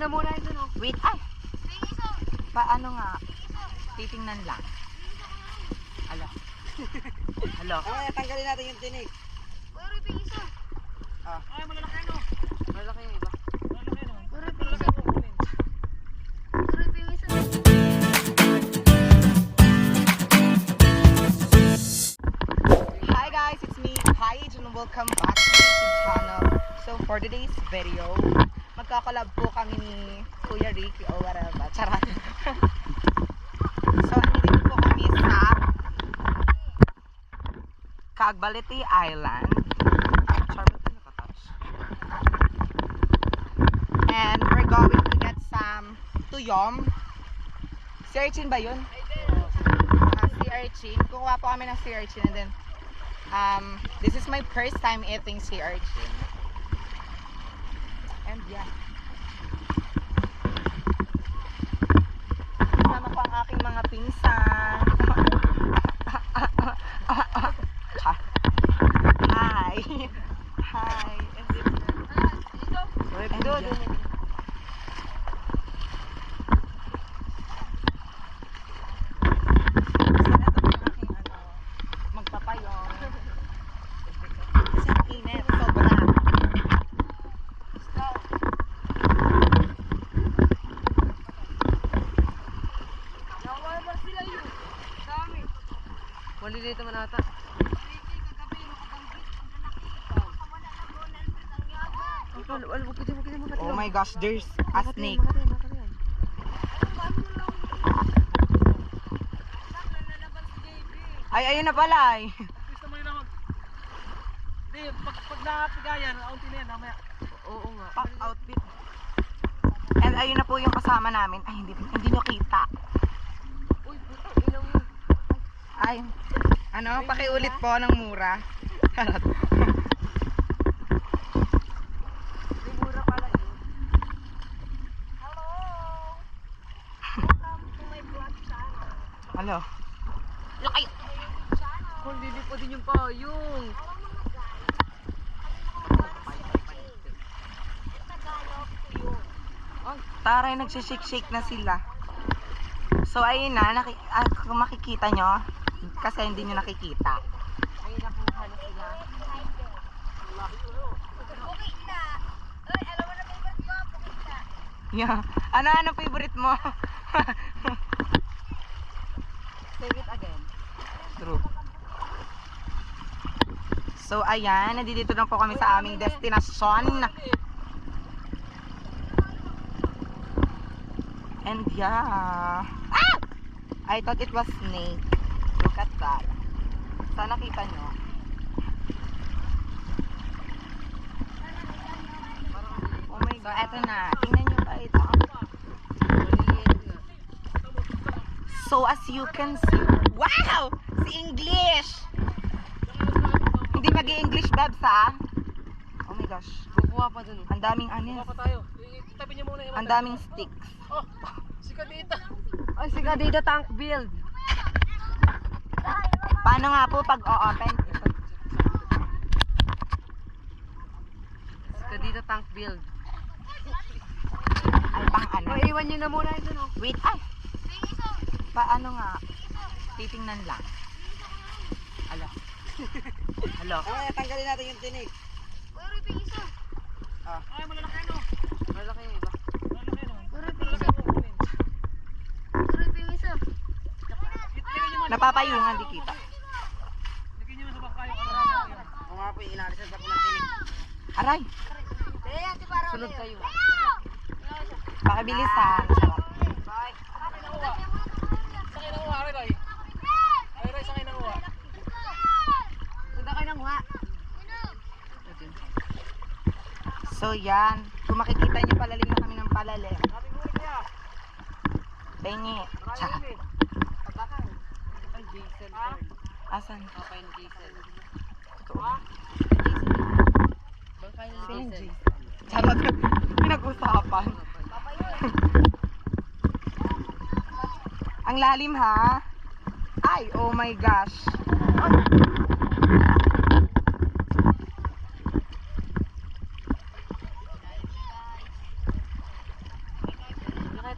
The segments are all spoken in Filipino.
na muna ito, no? Wait, ay! Paano nga? Titingnan lang. Alo. Alo. Ay, tanggalin natin yung tinik. Pero yung isa. Ay, malalaki no? Malalaki yung iba. Malalaki no? Pero yung isa. Pero yung isa. Hi guys, it's me, Paige, and welcome back to my YouTube channel. So for today's video, magkakalab po kami ni Kuya Ricky o whatever. Charot. So andito po kami sa Cagbalite Island. Charot na nakatouch. And we're going to get some tuyom. Sea urchin ba yun? Sea urchin. Kukuha po kami ng sea urchin and then this is my first time eating sea urchin. And yeah. Kasama ko ang aking mga pinsan. Hi. Hi. And yeah. Magpapayong. Kasi ang init, sobra. Nawala sila yun. Dami. Maliliit naman ata. Oh my gosh, there's a snake. Ay, ayun na pala ay. Gusto mo yun naman. Hindi, pag nakapigayan, auntie na yan, namaya. Oo nga. Pack outfit. And ayun na po yung kasama namin. Ay, hindi nyo kita. Uy, puto, ilaw yun. Ay, ano, pakiulit po ng mura. May mura pala yun. Hello. Welcome to my vlog channel. Hello. Ay! Kung lili pa din yung payong. Hello mga guys. Tagalog to you. Taray, nagsishake-shake na sila. So, ayun na, kung makikita nyo, kasi hindi nyo nakikita. Ay, nakuha na sila. Okay na. Ay, alam mo na favorite ko. Okay na. Yeah. Ano favorite mo? Say it again. True. So, ayan, nandito na po kami sa aming destinasyon. And yeah. Ah! I thought it was snake. Look at that. Sana nakita nyo. Oh my God. So, eto na. Tingnan nyo pa ito. So, as you can see. Wow! Si English! Hindi mag-i-English, Babs, ha? Oh my gosh. Kukuha pa dun. Ang daming anis. Kukuha pa tayo. Itabi niyo muna yung Ang daming sticks. Oh, si Kadita. Ay, si Kadita tank build. Paano nga po pag o-open? Si Kadita tank build. Ay, pang ano? O, iwan nyo na muna ito, no? Wait, ay! Paano nga? Titingnan lang. Alo. Alo. Ay, tanggalin natin yung tinik. Pero yung isa. Ay, malalaki no? Malalaki yung iba. Malalaki no? Pero yung isa. Pero yung isa. Napapayungan, di kita. Lagyan nyo sa bangka yung karami. Kung nga po, inalisan pa po ng tinik. Aray! Sunod kayo. Pakibilisan. Sarap. Bye. Sakay ng uwa, Ray. Ray, sakay ng uwa. Punta kayo ng huwa. So, yan. Kung makikita nyo, palalim na kami ng palalim. Kaming huli kaya. Pengi. Tsaka. Marami huli. Pabakan. Ay, Jason. Asan? Okay, ni Jason. Totoo. Bangkay ni Same Jason. Jason. Charot. Pinag-usapan. Ang lalim, ha? Ay, oh my gosh.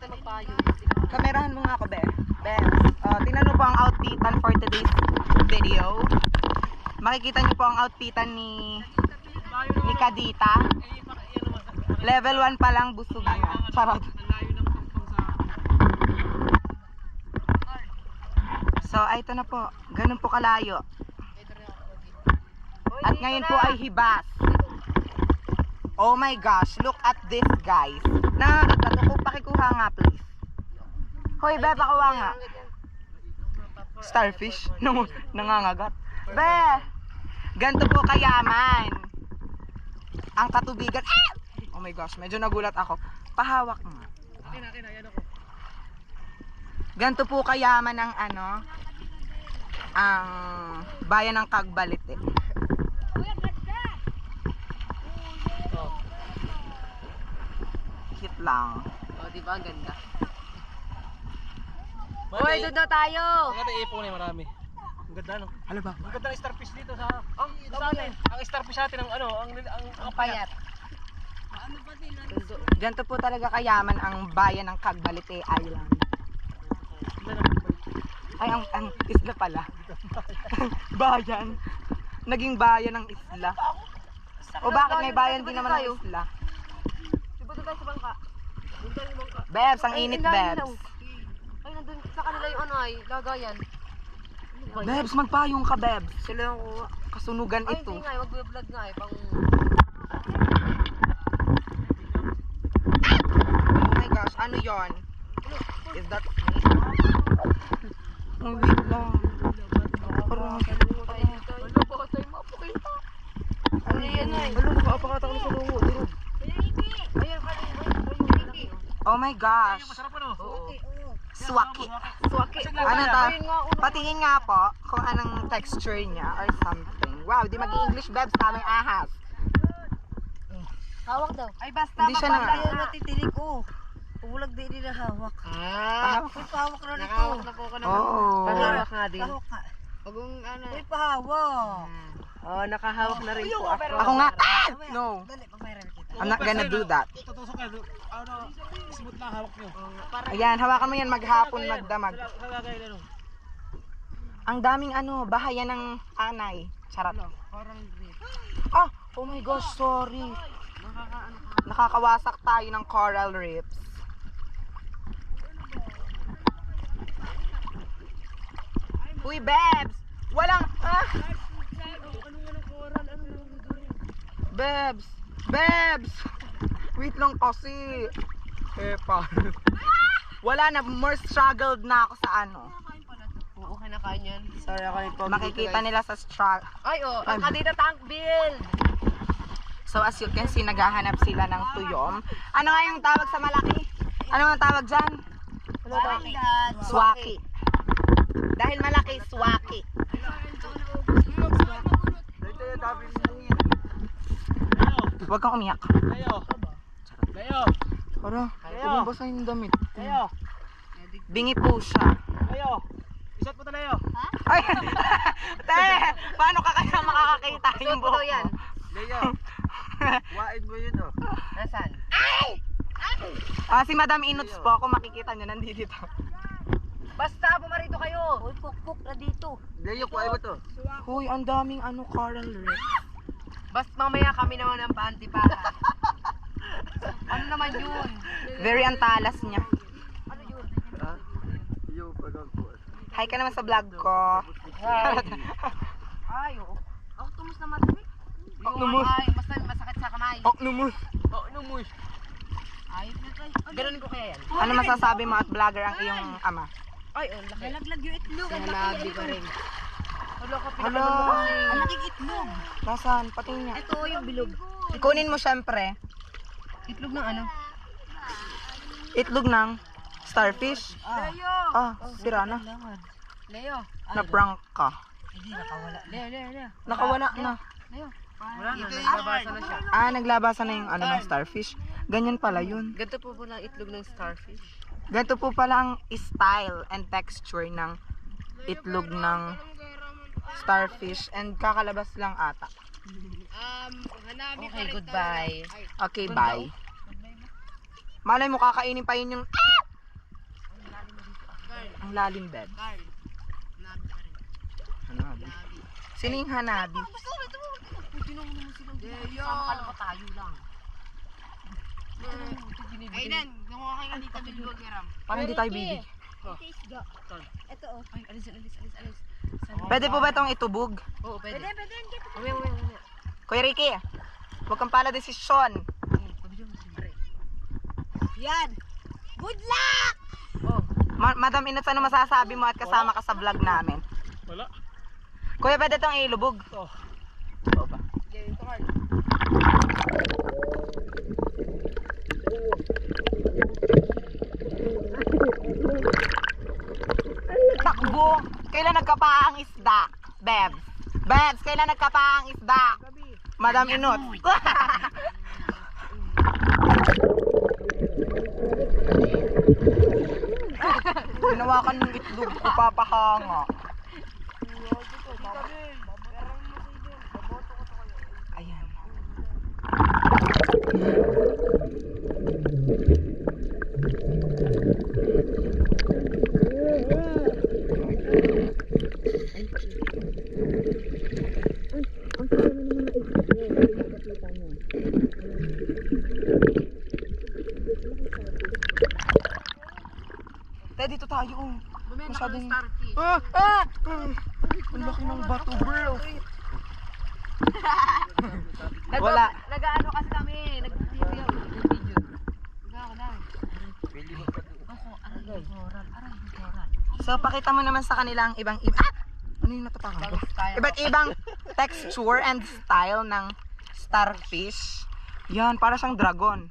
tayo magpayo. Kamerahan mo nga ako, Be. Tingnan mo po ang outfitan for today's video. Makikita niyo po ang outfitan ni Kadita. Level 1 pa lang, busog na. Charot. So, ito na po. Ganun po kalayo. At ngayon po ay hibas. Oh my gosh, look at this, guys. Nakakagat ako. Pakikuha nga, please. Hoy, Be, pakuha nga. Starfish. Nangangagat. Be, ganito po kayaman ang katubigan. Ah! Oh my gosh, medyo nagulat ako. Pahawak nga. Ganito po kayaman ang ang bayan ng Cagbalite. Hit lang. Oh, di ba ang ganda? Uy, doon daw tayo. Ang ganda ipon eh, marami. Ang ganda no. Ano ba? Ang ganda ng starfish dito sa sa atin. Ang starfish natin ang Payat. Ganito po talaga kayaman ang bayan ng Cagbalite Island. Ay, ang isla pala. Bayan. Naging bayan ng isla. O bakit may bayan din naman ng isla? Diba doon tayo sa bangka? Bebs, ang init, Bebs. Ay, nandun sa kanila yung lagayan. Bebs, magpayong ka, Bebs. Sila yung kasunugan Ay, ito. hindi nga, mag-vlog nga pang... Oh my gosh, ano yon? Is that... Ang wait lang. Parang... Ano yan ay? Ano nakapakatak na sa lungo, durog. Oh my gosh. Masarap ano? Swaki. Swaki. Ano ta? Patingin nga po kung anong texture niya or something. Wow, di mag-English, Bebs. Tamay ahas. Hawak daw. Ay, basta Hindi siya mapala. na- natitinig ko. Ulag din nila hawak. Pahawak. Uy, pahawak na nito. Nakahawak na po ako ng... Oh. Pahawak nga din. Pahawak ka. Pag kung ano... Uy, pahawak. Oh, nakahawak na rin po ako. Ako nga. Ah! No. Dali, pag-viral kita. I'm not gonna do that. Tutusok ka. Ano, smooth lang hawak nyo. Ayan, hawakan mo yan maghapon, magdamag. Sa lagay na no. Ang daming bahayan ng anay. Charot. Parang green. Ah! Oh my gosh, sorry. Nakakawasak tayo ng coral reefs. Uy, Bebs! Walang... Ah! Bebs! Bebs! Wait lang kasi. Wala na, more struggled na ako sa Oo, okay na kain yan. Sorry ako nito. Makikita nila sa struggle. Ay, oh, ang kadita tank build. So as you can see, naghahanap sila ng tuyom. Ano nga yung tawag sa malaki? Ano nga tawag dyan? Swaki. Dahil malaki, swaki. Huwag kang umiyak. Layo. Layo. Para, umabasa yung damit. Layo. Bingi po siya. Layo. Isot mo ta layo. Ay! Te! Paano ka kaya makakakita yung buhok mo? yan. Layo. Wain mo yun oh. Nasaan? Si Madam Inuts po, kung makikita nyo, nandito. Basta, pumarito kayo. Uy, puk-puk na dito. Layo, kuha mo to. Hoy, ang daming coral reef. Basta mamaya kami naman ang paanti para. Ano naman yun? Very antalas niya. Ano yun? Yung pagkakot. Hi ka naman sa vlog ko. Ay, oo. Ako tumus na matinig. Oknumus. Ay, masakit sa kamay. Oknumus. Oh, numus. Ay, ganun ko kaya yan. Ano masasabi mo at vlogger ang iyong ama? Ay, oh, laki. Nalaglag yung itlog. Sinalabi ko rin. Hala ka, Hala. Ang laking itlog. Nasaan? Patingin niya. Ito yung bilog. Kunin mo syempre. Itlog ng ano? Itlog ng starfish. Leo! Sira na. Leo! Na-prank ka. Hindi, nakawala. Leo. Nakawala na. Leo. Wala na, nagbabasa na siya. Naglabasan na yung ng starfish. Ganyan pala yun. Ganito po po ng itlog ng starfish. Ganito po pala ang style and texture ng itlog ng starfish and kakalabas lang ata. Okay, goodbye. Okay, bye. Malay mo kakainin pa yun yung Ang lalim, Beb. Carl. Nabi ka rin. Hanabi. Sino yung Hanabi? Basta ulit mo. Puti na mo naman silang Deyo. Sama ka lang tayo lang. Aiden, gumawa kayo nga dito bilbog yaram. Parang hindi tayo bibig. Ito oh. Ay, alis. Pwede po ba itong itubog? Oo, pwede. Pwede. Umaya. Kuya Ricky, huwag kang pala desisyon. Yan. Good luck! Oh. Madam Inot, ano masasabi mo at kasama ka sa vlog namin? Wala. Kuya, pwede itong ilubog. Oh. Oo ba? Sige, ito Carl. Takbo! Kailan nagkapa ang isda? Bebs. Bebs, kailan nagkapa ang isda? Madam Inot. Hinawakan ng itlog ko, papahanga. Ayan. Te, dito tayo. Bumena ka ng Masyadong... starfish. Ang laki ng bato, bro. Wala. Nag-ano kasi kami. Nag-video. So, pakita mo naman sa kanila ang ibang ano yung natapakan ko? Iba't ibang texture and style ng starfish. Yan, para siyang dragon.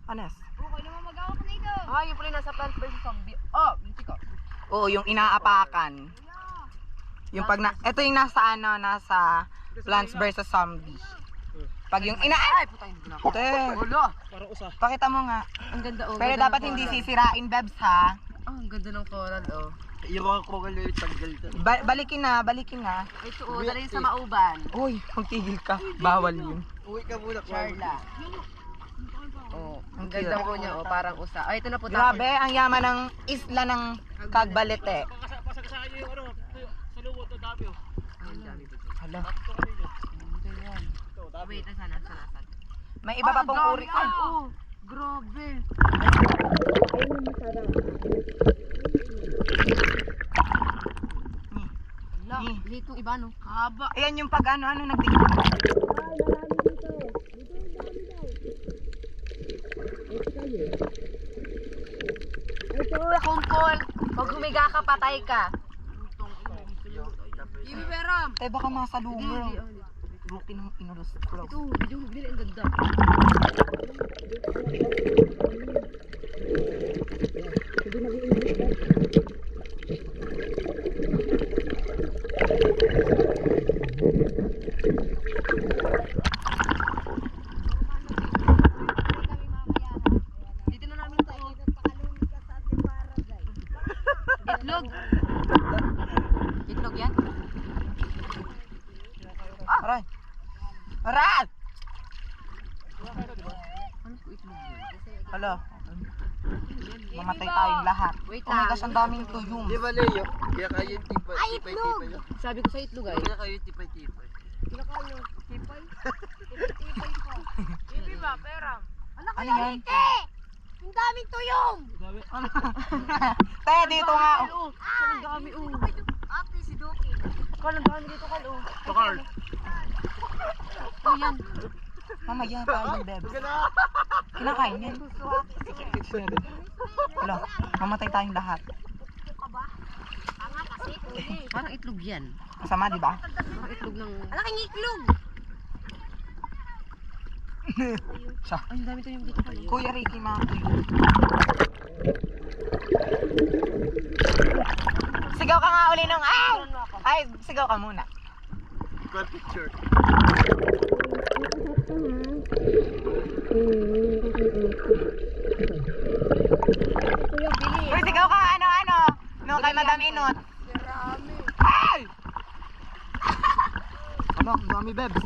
Anes? Okay naman mag-awak na ito. Ah, yung pala nasa Plants vs. Zombie. Oh, hindi ko. Oo, yung inaapakan. Yung pag na... Ito yung nasa ano, nasa Plants vs. Zombie. Pag yung Ay, puta hindi ko na. Te, Ulo. Parang usa. pakita mo nga. Ang ganda oh. Pero ganda dapat ng hindi coral. sisirain, Bebs, ha? Oh, ang ganda ng coral oh. Yung mga kokal yung tanggal to. Balikin na. Ito oh, dali sa mauban. Uy, magtigil ka. Bawal yun. Uwi ka muna, Charla. Oh, ang Ang ganda cute. po niya oh, parang usa. Ay, ito na po Grabe, ang yaman ng isla ng Cagbalete. Pasagasahan nyo yung ano, sa lubot, ang dami oh. Ang dami dito. Hala. Ito kanino. Ito yan. Ito, dami. Wait, nasaan? May iba pa pong uri. Ay, oh, grabe. Ala, litong iba no? Haba. Ayan yung pag ano nagdikit. Ito, kumpol. Pag humiga ka, patay ka. Ibi peram. Tay, baka masalungo. Ruki ng inulos. Ito, video ang ganda. Dito na namin to. Itlog. Itlog yan? Aray. Aray! Ano po itlog yan? Hala. Mamatay tayong lahat. Wait Oh my lang. gosh, ang daming tuyong. Di ba, Leo? Kaya kayo yung tipay-tipay. Sabi ko sa itlog ay. Kaya kayo yung tipay-tipay. Ibi ba, peram? Ano yan? Ang daming tuyong! Dami. Te, dito nga. Ang dami Ate, si Doki. Kal, ang dami dito, Kal. Pakar. Oh, yan. Mamaya tayo, Beb. Kinakain yan. Hala, mamatay tayong lahat. Parang itlog yan. Masama, di ba? Parang itlog ng... Alaking itlog! Siya. Ay, ang dami tuyong dito, Kal. Kuya Ricky, mga tuyong. Sigaw ka nga uli ng ay! Ay, sigaw ka muna. Good picture. Uy, sigaw ka ano? No, kay Madam Inot. Ay! Ano, ang dami, Bebs.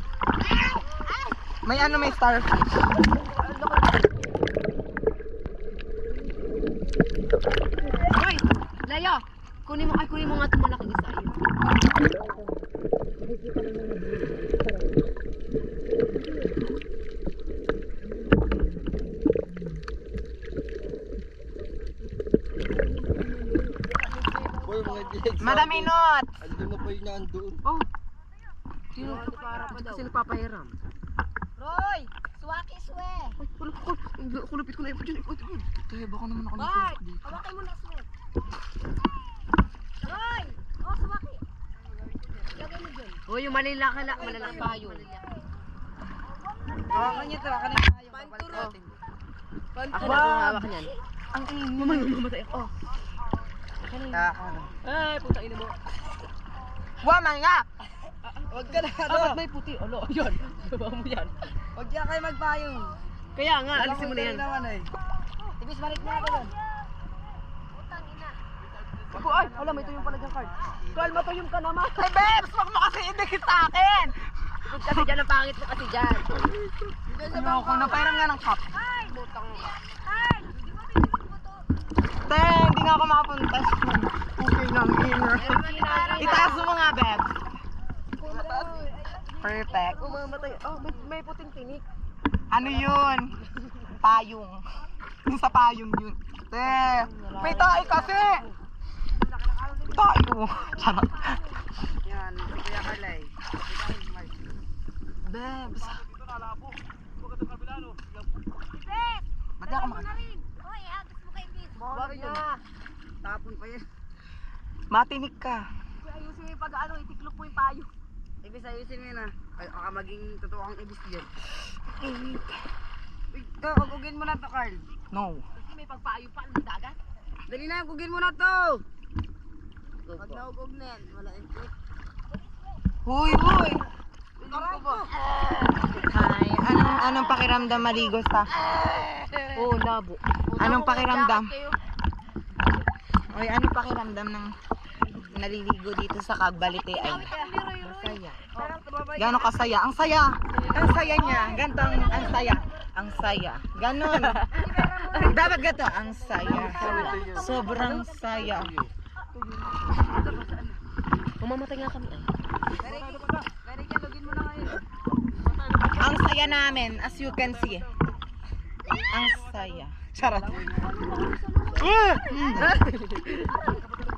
May ano, may starfish. Uy! Laya! Kunin mo nga itong malaking isa. Ayun. Boy, mga diyan. Madam Inot! Andun na pa yun na andun. Oh. Sino kasi nagpapahiram? Roy! Suwaki swe! Ay, kulupit ko na ipod yun. Kaya baka naman ako Bart! Hawakin mo na swe. Roy! Oh, suwaki. Lagay mo dyan. Oh, yung malalaki payo. Hawakan niyo to, hawakan niyo tayo. Panturo. Ako na akong hawak niyan. Ang ingay. Mamatay ako. Ay, puta ina mo. Waman nga! Huwag ka na, Dapat may puti. Alo, yun. Sabaw mo yan. Huwag ka kayo magpayong. Kaya nga, alisin mo na yan. Ibis balik na ako doon. Ako, ay, wala, may tuyong pala dyan card. Kalma, tuyong ka naman. Hey, Bebs! Huwag mo kasi idikit sa akin! Ikot kasi dyan, ang pangit mo kasi dyan. Ayoko na, parang nga ng cup. Butang. Te, hindi nga ako makapunta. Okay lang, inner. Itaas mo nga, Bebs. Perfect. Umamatay. Oh, may puting tinik. Ano yun? Payong. Yung sa payong yun. Te, may tayo kasi! Tayo. Charot. Yan, Kuya Carlay. Bebs. Ibis! Ba't di ako Mo na rin. Hoy, agos mo kay Ibis. Bakit na? Tapon pa yan. Matinik ka. Ayusin mo yung pag-ano, itiklop mo yung payo. Ibis, ayusin mo yun ah. Ay, baka maging totoo kang ibis dyan. Ito, ugugin mo na to, Carl. No. Kasi may pagpayo pa ng dagat. Dali na, ugugin mo na to. Pag naugog na yan, wala yung click. Huy, huy! Aray ko. Hi. Anong pakiramdam maligo sa... Oo, labo. Anong pakiramdam? Oy, anong pakiramdam ng naliligo dito sa Cagbalite ay? Masaya. Gano'n kasaya? Ang saya! Ang saya niya. Ganito ang saya. Ang saya. Ganon. Dapat gato. Ang saya. Sobrang saya. Mamamatay nga kami ay. Very ka, lugin mo na ngayon. Ang saya namin, as you can see. Ang saya. Charot.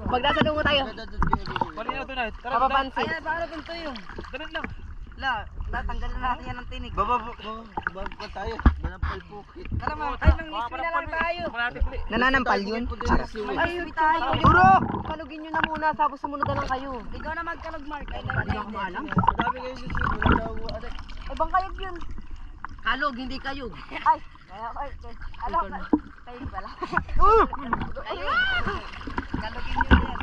Pag nasa dungo tayo. Papapansin. Ayan, paano kung tuyo? Ganun lang. Tanggalin natin yan ng tinik. Baba tayo. Manampal pukit. Tara mo, tayo ng lispin na lang tayo. Nananampal yun? Charot. Ay, tayo. Duro! Kalugin nyo na muna, tapos sumunod na lang kayo. Ikaw na magkalog, Mark. Ay, naman Hindi ako maalam. Sabi kayo sa sweet, wala daw. Ay, bang kayog yun? Kalog, hindi kayog. Ay, kaya ko. Alam ko. Kayo pala. Kayo. Kalogin nyo yan.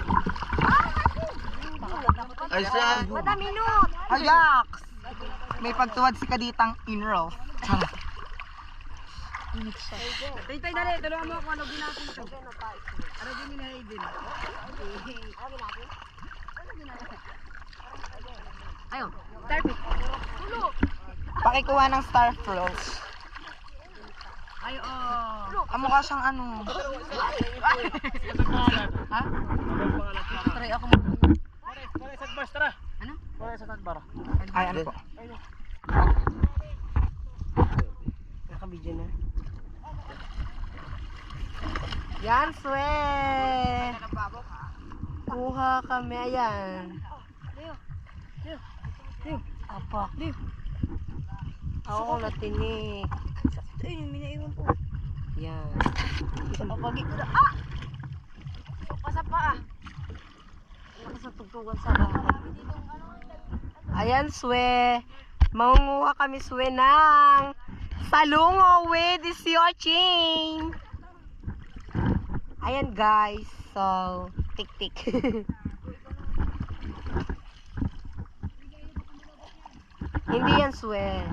Ay, siya. Madam Inot! Ayax! May pagtuwad si Kaditang Inro. Charot. Tay, dali. Tulungan mo ako. Kalogin natin ito. Kalogin nyo na Hayden. Ayun, Starfish. Pakikuha ng star frogs. Ay, oh. Mukha siyang ano. Ha? Try ako Ano? Ay, ano po? Nakabidyo na. Yan, swe. Kuha kami, ayan. Apa? Ako natinig. Ay, yung minaiwan po. Yan. Papagi ko na. Ah! Pasa pa ah. Ako sa tugtugan sa bahay. Ayan, swe. Mangunguha kami, swe, ng salungo with is your chain. Ayan, guys. So, tik-tik. Hindi yan, swe.